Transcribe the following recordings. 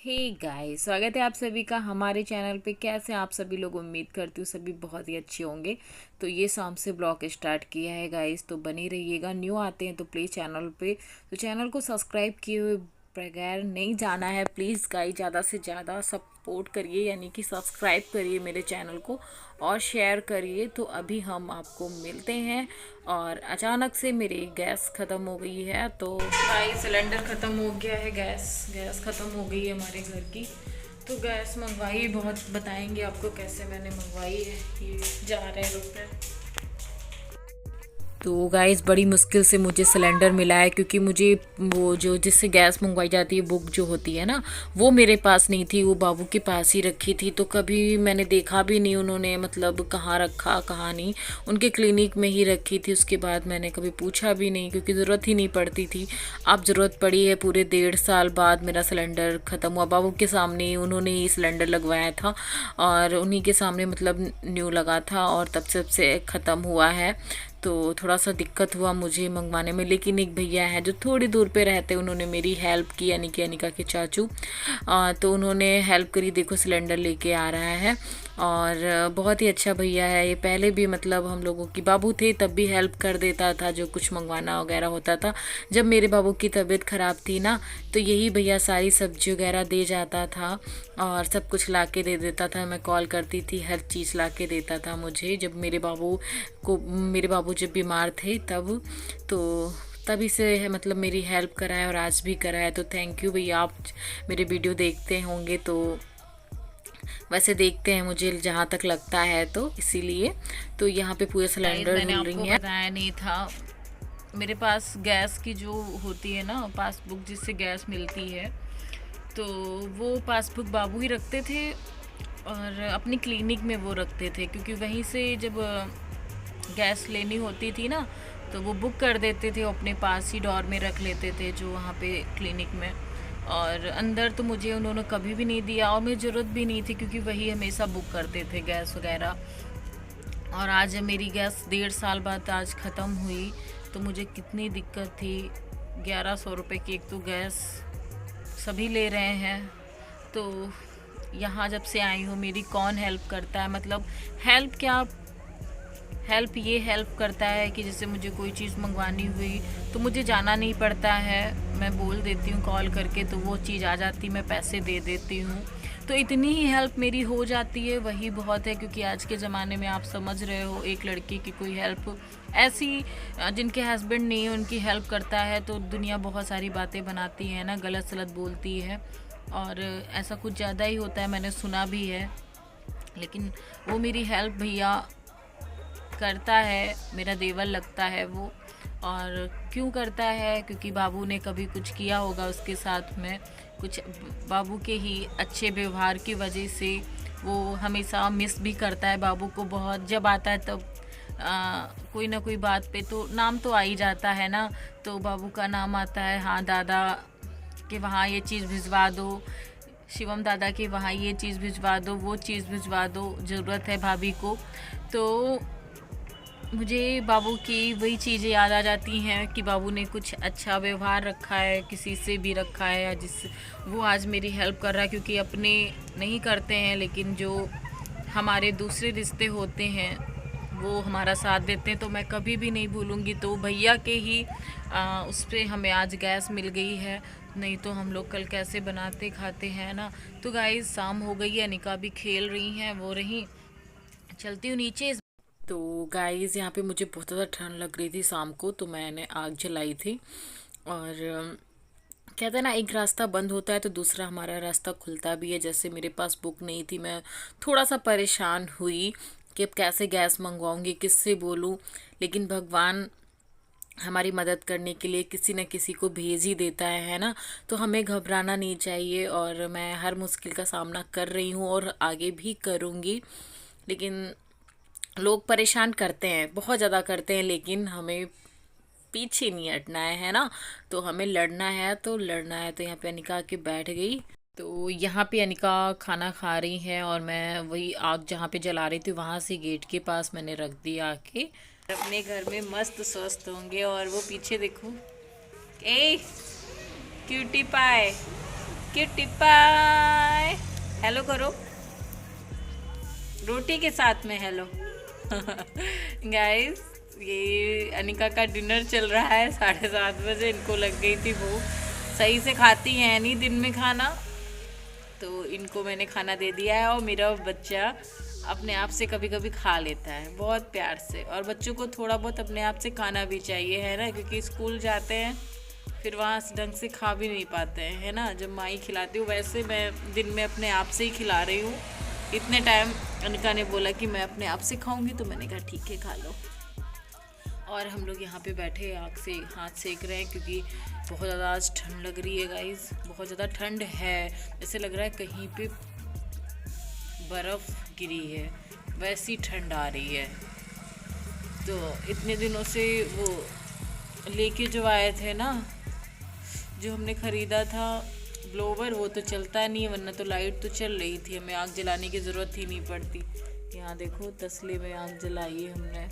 Hey guys, स्वागत है आप सभी का हमारे चैनल पे। कैसे हैं आप सभी लोग? उम्मीद करती हूँ सभी बहुत ही अच्छे होंगे। तो ये शाम से ब्लॉग स्टार्ट किया है गाइस, तो बने रहिएगा। न्यू आते हैं तो प्लीज़ चैनल पे तो चैनल को सब्सक्राइब किए हुए बगैर नहीं जाना है। प्लीज़ गाइस, ज़्यादा से ज़्यादा सपोर्ट करिए, यानी कि सब्सक्राइब करिए मेरे चैनल को और शेयर करिए। तो अभी हम आपको मिलते हैं। और अचानक से मेरी गैस ख़त्म हो गई है, तो भाई सिलेंडर ख़त्म हो गया है। गैस गैस ख़त्म हो गई है हमारे घर की। तो गैस मंगवाई, बहुत बताएंगे आपको कैसे मैंने मंगवाई है। ये जा रहे हैं रुपये। तो गाइस, बड़ी मुश्किल से मुझे सिलेंडर मिला है, क्योंकि मुझे वो जो जिससे गैस मंगवाई जाती है, बुक जो होती है ना, वो मेरे पास नहीं थी, वो बाबू के पास ही रखी थी। तो कभी मैंने देखा भी नहीं उन्होंने, मतलब कहाँ रखा कहाँ नहीं। उनके क्लिनिक में ही रखी थी। उसके बाद मैंने कभी पूछा भी नहीं, क्योंकि ज़रूरत ही नहीं पड़ती थी। अब ज़रूरत पड़ी है। पूरे 1.5 साल बाद मेरा सिलेंडर ख़त्म हुआ। बाबू के सामने ही उन्होंने ही सिलेंडर लगवाया था, और उन्हीं के सामने मतलब न्यू लगा था, और तब से ख़त्म हुआ है। तो थोड़ा सा दिक्कत हुआ मुझे मंगवाने में, लेकिन एक भैया हैं जो थोड़ी दूर पे रहते, उन्होंने मेरी हेल्प की, यानी कि अनिका के चाचू। तो उन्होंने हेल्प करी। देखो सिलेंडर लेके आ रहा है, और बहुत ही अच्छा भैया है ये। पहले भी मतलब हम लोगों की बाबू थे तब भी हेल्प कर देता था, जो कुछ मंगवाना वगैरह होता था। जब मेरे बाबू की तबीयत ख़राब थी ना, तो यही भैया सारी सब्जी वगैरह दे जाता था, और सब कुछ ला के दे देता था। मैं कॉल करती थी, हर चीज़ ला के देता था मुझे। जब मेरे बाबू जब बीमार थे तब, तो तभी से है मतलब मेरी हेल्प करा है, और आज भी करा है। तो थैंक यू भैया। आप मेरे वीडियो देखते होंगे, तो वैसे देखते हैं मुझे जहाँ तक लगता है, तो इसीलिए। तो यहाँ पे पूरे सिलेंडर मैंने धुल आपको रही हैं। बताया नहीं था, मेरे पास गैस की जो होती है ना पासबुक, जिससे गैस मिलती है, तो वो पासबुक बाबू ही रखते थे, और अपनी क्लिनिक में वो रखते थे, क्योंकि वहीं से जब गैस लेनी होती थी ना, तो वो बुक कर देते थे, अपने पास ही डोर में रख लेते थे, जो वहाँ पे क्लिनिक में। और अंदर तो मुझे उन्होंने कभी भी नहीं दिया, और मुझे ज़रूरत भी नहीं थी, क्योंकि वही हमेशा बुक करते थे गैस वगैरह। और आज मेरी गैस 1.5 साल बाद आज ख़त्म हुई, तो मुझे कितनी दिक्कत थी। 1100 रुपये की एक तो गैस सभी ले रहे हैं। तो यहाँ जब से आई हूँ, मेरी कौन हेल्प करता है, मतलब हेल्प क्या, हेल्प ये हेल्प करता है कि जैसे मुझे कोई चीज़ मंगवानी हुई तो मुझे जाना नहीं पड़ता है, मैं बोल देती हूँ कॉल करके, तो वो चीज़ आ जाती, मैं पैसे दे देती हूँ। तो इतनी ही हेल्प मेरी हो जाती है, वही बहुत है। क्योंकि आज के ज़माने में आप समझ रहे हो, एक लड़की की कोई हेल्प ऐसी, जिनके हस्बैंड नहीं है उनकी हेल्प करता है, तो दुनिया बहुत सारी बातें बनाती है ना, गलत सलत बोलती है, और ऐसा कुछ ज़्यादा ही होता है, मैंने सुना भी है। लेकिन वो मेरी हेल्प भैया करता है, मेरा देवर लगता है वो। और क्यों करता है? क्योंकि बाबू ने कभी कुछ किया होगा उसके साथ में, कुछ बाबू के ही अच्छे व्यवहार की वजह से वो हमेशा मिस भी करता है बाबू को बहुत। जब आता है तब कोई ना कोई बात पे तो नाम तो आ ही जाता है ना, तो बाबू का नाम आता है, हाँ दादा के वहाँ ये चीज़ भिजवा दो, शिवम दादा के वहाँ ये चीज़ भिजवा दो, वो चीज़ भिजवा दो, ज़रूरत है भाभी को। तो मुझे बाबू की वही चीज़ें याद आ जाती हैं कि बाबू ने कुछ अच्छा व्यवहार रखा है, किसी से भी रखा है, या जिस वो आज मेरी हेल्प कर रहा है। क्योंकि अपने नहीं करते हैं, लेकिन जो हमारे दूसरे रिश्ते होते हैं वो हमारा साथ देते हैं, तो मैं कभी भी नहीं भूलूंगी। तो भैया के ही उस पर हमें आज गैस मिल गई है, नहीं तो हम लोग कल कैसे बनाते खाते हैं ना। तो गाइस, शाम हो गई है, निका भी खेल रही हैं, वो रही, चलती हूँ नीचे। तो गाइस, यहाँ पे मुझे बहुत ज़्यादा ठंड लग रही थी शाम को, तो मैंने आग जलाई थी। और कहते हैं ना, एक रास्ता बंद होता है तो दूसरा हमारा रास्ता खुलता भी है। जैसे मेरे पास बुक नहीं थी, मैं थोड़ा सा परेशान हुई कि अब कैसे गैस मंगवाऊंगी, किससे बोलूँ। लेकिन भगवान हमारी मदद करने के लिए किसी न किसी को भेज ही देता है ना। तो हमें घबराना नहीं चाहिए, और मैं हर मुश्किल का सामना कर रही हूँ और आगे भी करूँगी। लेकिन लोग परेशान करते हैं, बहुत ज़्यादा करते हैं, लेकिन हमें पीछे नहीं हटना है ना। तो हमें लड़ना है तो लड़ना है। तो यहाँ पे अनिका आके बैठ गई। तो यहाँ पे अनिका खाना खा रही है, और मैं वही आग जहाँ पे जला रही थी वहाँ से गेट के पास मैंने रख दिया आके। अपने घर में मस्त स्वस्थ होंगे। और वो पीछे देखो, ए क्यूटी पाए, किट्टी पाई, हेलो करो रोटी के साथ में, हेलो। गाइस, ये अनिका का डिनर चल रहा है, 7:30 बजे इनको लग गई थी भूख। सही से खाती हैं नहीं दिन में खाना, तो इनको मैंने खाना दे दिया है। और मेरा बच्चा अपने आप से कभी कभी खा लेता है बहुत प्यार से, और बच्चों को थोड़ा बहुत अपने आप से खाना भी चाहिए, है ना, क्योंकि स्कूल जाते हैं फिर वहाँ ढंग से खा भी नहीं पाते हैं, है ना। जब माँ खिलाती हूँ, वैसे मैं दिन में अपने आप से ही खिला रही हूँ। इतने टाइम अनिका ने बोला कि मैं अपने आप से खाऊंगी, तो मैंने कहा ठीक है खा लो। और हम लोग यहाँ पे बैठे आग से हाथ सेक रहे हैं, क्योंकि बहुत ज़्यादा आज ठंड लग रही है गाइस, बहुत ज़्यादा ठंड है। ऐसे लग रहा है कहीं पे बर्फ़ गिरी है, वैसी ठंड आ रही है। तो इतने दिनों से वो लेके जो आए थे ना, जो हमने ख़रीदा था ब्लोवर, वो तो चलता नहीं है, वरना तो लाइट तो चल रही थी, हमें आग जलाने की ज़रूरत ही नहीं पड़ती। यहाँ देखो तसले में आग जलाई है हमने,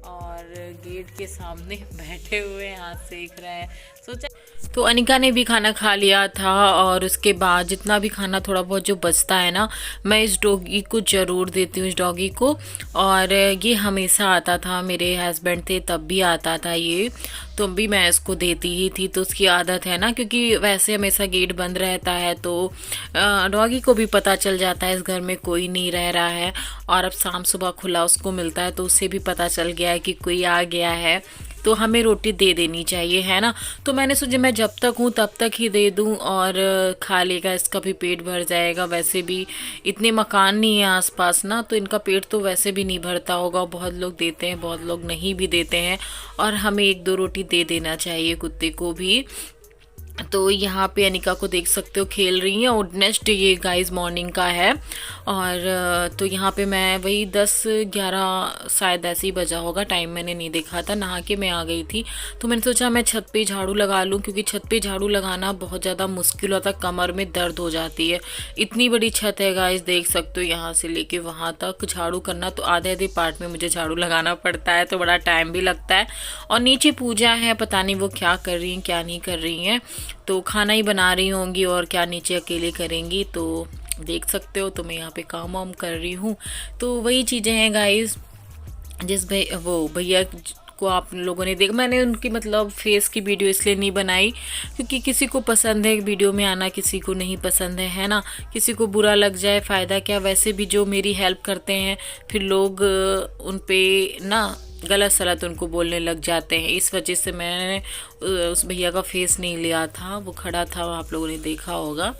और गेट के सामने बैठे हुए हाथ सेक रहे हैं। सोचा तो अनिका ने भी खाना खा लिया था, और उसके बाद जितना भी खाना थोड़ा बहुत जो बचता है ना, मैं इस डॉगी को ज़रूर देती हूँ, इस डॉगी को। और ये हमेशा आता था, मेरे हस्बैंड थे तब भी आता था ये, तो भी मैं इसको देती ही थी। तो उसकी आदत है ना, क्योंकि वैसे हमेशा गेट बंद रहता है, तो डॉगी को भी पता चल जाता है इस घर में कोई नहीं रह रहा है। और अब शाम सुबह खुला उसको मिलता है, तो उससे भी पता चल गया है कि कोई आ गया है, तो हमें रोटी दे देनी चाहिए, है ना। तो मैंने सोचा मैं जब तक हूँ तब तक ही दे दूँ, और खा लेगा, इसका भी पेट भर जाएगा। वैसे भी इतने मकान नहीं है आसपास ना, तो इनका पेट तो वैसे भी नहीं भरता होगा। बहुत लोग देते हैं, बहुत लोग नहीं भी देते हैं, और हमें 1-2 रोटी दे देना चाहिए कुत्ते को भी। तो यहाँ पे अनिका को देख सकते हो खेल रही हैं, और नेक्स्ट ये गाइस मॉर्निंग का है। और तो यहाँ पे मैं वही 10-11 शायद ऐसे ही बजा होगा, टाइम मैंने नहीं देखा था, नहा के मैं आ गई थी। तो मैंने सोचा मैं छत पे झाड़ू लगा लूँ, क्योंकि छत पे झाड़ू लगाना बहुत ज़्यादा मुश्किल होता, कमर में दर्द हो जाती है। इतनी बड़ी छत है गाइस, देख सकते हो, यहाँ से लेके वहाँ तक झाड़ू करना, तो आधे पार्ट में मुझे झाड़ू लगाना पड़ता है, तो बड़ा टाइम भी लगता है। और नीचे पूजा है, पता नहीं वो क्या कर रही हैं क्या नहीं कर रही हैं, तो खाना ही बना रही होंगी, और क्या नीचे अकेले करेंगी, तो देख सकते हो। तो मैं यहाँ पे काम वाम कर रही हूँ, तो वही चीज़ें हैं गाइस। जिस वो भैया को आप लोगों ने देखा, मैंने उनकी मतलब फेस की वीडियो इसलिए नहीं बनाई, क्योंकि किसी को पसंद है वीडियो में आना, किसी को नहीं पसंद है ना। किसी को बुरा लग जाए फ़ायदा क्या। वैसे भी जो मेरी हेल्प करते हैं, फिर लोग उन पे ना गलत सलत उनको बोलने लग जाते हैं, इस वजह से मैंने उस भैया का फेस नहीं लिया था। वो खड़ा था, आप लोगों ने देखा होगा,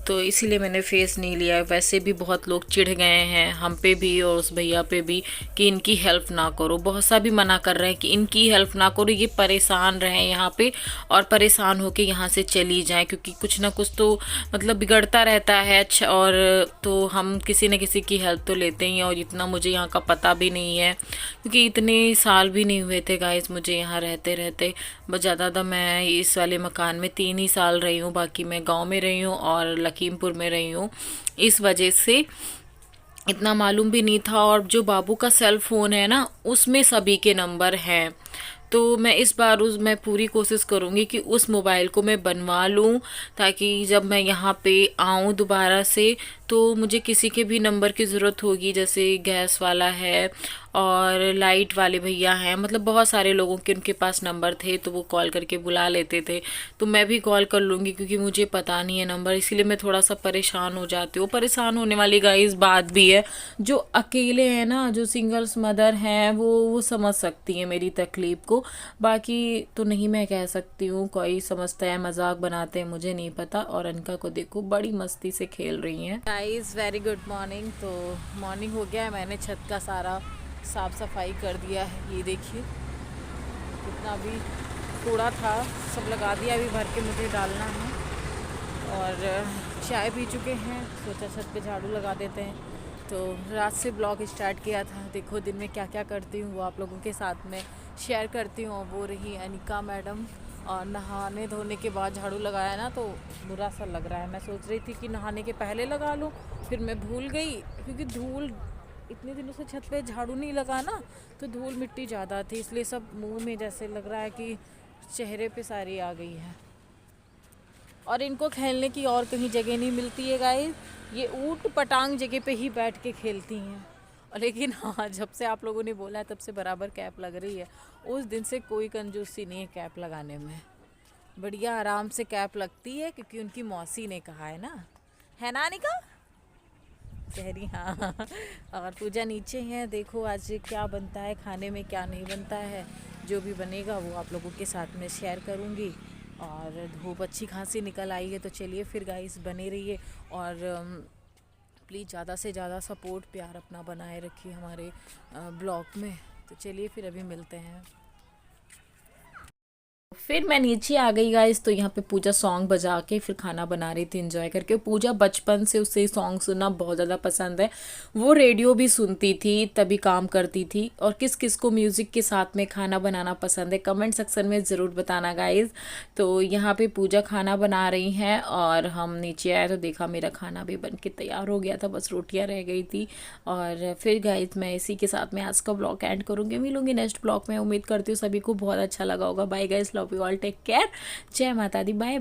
तो इसीलिए मैंने फेस नहीं लिया। वैसे भी बहुत लोग चिढ़ गए हैं हम पे भी और उस भैया पे भी, कि इनकी हेल्प ना करो। बहुत सा भी मना कर रहे हैं कि इनकी हेल्प ना करो, ये परेशान रहें यहाँ पे, और परेशान होके यहाँ से चली जाएं, क्योंकि कुछ ना कुछ तो मतलब बिगड़ता रहता है। अच्छा, और तो हम किसी न किसी की हेल्प तो लेते ही हैं, और इतना मुझे यहाँ का पता भी नहीं है, क्योंकि इतने साल भी नहीं हुए थे गाइस मुझे यहाँ रहते रहते। बस ज़्यादा मैं इस वाले मकान में 3 ही साल रही हूँ, बाकी मैं गांव में रही हूँ और लखीमपुर में रही हूँ। इस वजह से इतना मालूम भी नहीं था। और जो बाबू का सेल फ़ोन है ना, उसमें सभी के नंबर हैं, तो मैं इस बार मैं पूरी कोशिश करूँगी कि उस मोबाइल को मैं बनवा लूँ, ताकि जब मैं यहाँ पे आऊँ दोबारा से, तो मुझे किसी के भी नंबर की ज़रूरत होगी, जैसे गैस वाला है और लाइट वाले भैया हैं, मतलब बहुत सारे लोगों के उनके पास नंबर थे, तो वो कॉल करके बुला लेते थे। तो मैं भी कॉल कर लूँगी, क्योंकि मुझे पता नहीं है नंबर, इसीलिए मैं थोड़ा सा परेशान हो जाती हूँ। परेशान होने वाली गाइस बात भी है, जो अकेले हैं ना, जो सिंगल्स मदर हैं, वो समझ सकती हैं मेरी तकलीफ़ को, बाकी तो नहीं मैं कह सकती हूँ। कोई समझता है, मजाक बनाते हैं, मुझे नहीं पता। और अनिका को देखो बड़ी मस्ती से खेल रही हैं। Guys very good morning. तो मॉर्निंग हो गया है, मैंने छत का सारा साफ़ सफाई कर दिया है। ये देखिए कितना भी कूड़ा था सब लगा दिया, अभी भर के मुझे डालना है। और चाय पी चुके हैं, सोचा छत पे झाड़ू लगा देते हैं। तो रात से ब्लॉग स्टार्ट किया था, देखो दिन में क्या क्या करती हूँ वो आप लोगों के साथ में शेयर करती हूँ। वो रही अनिका मैडम, और नहाने धोने के बाद झाड़ू लगाया ना, तो बुरा सा लग रहा है। मैं सोच रही थी कि नहाने के पहले लगा लूँ, फिर मैं भूल गई, क्योंकि धूल इतने दिनों से छत पे झाड़ू नहीं लगा ना, तो धूल मिट्टी ज़्यादा थी, इसलिए सब मुंह में जैसे लग रहा है कि चेहरे पे सारी आ गई है। और इनको खेलने की और कहीं जगह नहीं मिलती है गाइस, ये ऊट पटांग जगह पे ही बैठ के खेलती हैं। और लेकिन हाँ, जब से आप लोगों ने बोला है तब से बराबर कैप लग रही है। उस दिन से कोई कंजूसी नहीं है कैप लगाने में, बढ़िया आराम से कैप लगती है क्योंकि उनकी मौसी ने कहा है ना अनिका? कह रही हाँ। और पूजा नीचे है, देखो आज क्या बनता है खाने में, क्या नहीं बनता है। जो भी बनेगा वो आप लोगों के साथ में शेयर करूँगी। और धूप अच्छी खासी निकल आई है, तो चलिए फिर गाइस बने रहिए। और प्लीज़ ज़्यादा से ज़्यादा सपोर्ट प्यार अपना बनाए रखिए हमारे ब्लॉग में। तो चलिए फिर अभी मिलते हैं। फिर मैं नीचे आ गई गाइस, तो यहाँ पे पूजा सॉन्ग बजा के फिर खाना बना रही थी एंजॉय करके। पूजा बचपन से उसे सॉन्ग सुनना बहुत ज़्यादा पसंद है, वो रेडियो भी सुनती थी तभी काम करती थी। और किस किस को म्यूज़िक के साथ में खाना बनाना पसंद है कमेंट सेक्शन में ज़रूर बताना गाइस। तो यहाँ पे पूजा खाना बना रही हैं और हम नीचे आए तो देखा मेरा खाना भी बन के तैयार हो गया था, बस रोटियाँ रह गई थी। और फिर गाइस मैं इसी के साथ में आज का ब्लॉग एंड करूँगी, मिलूंगी नेक्स्ट ब्लॉग में। उम्मीद करती हूँ सभी को बहुत अच्छा लगा होगा। Bye guys, love you all, take care, जय माता दी, बाय।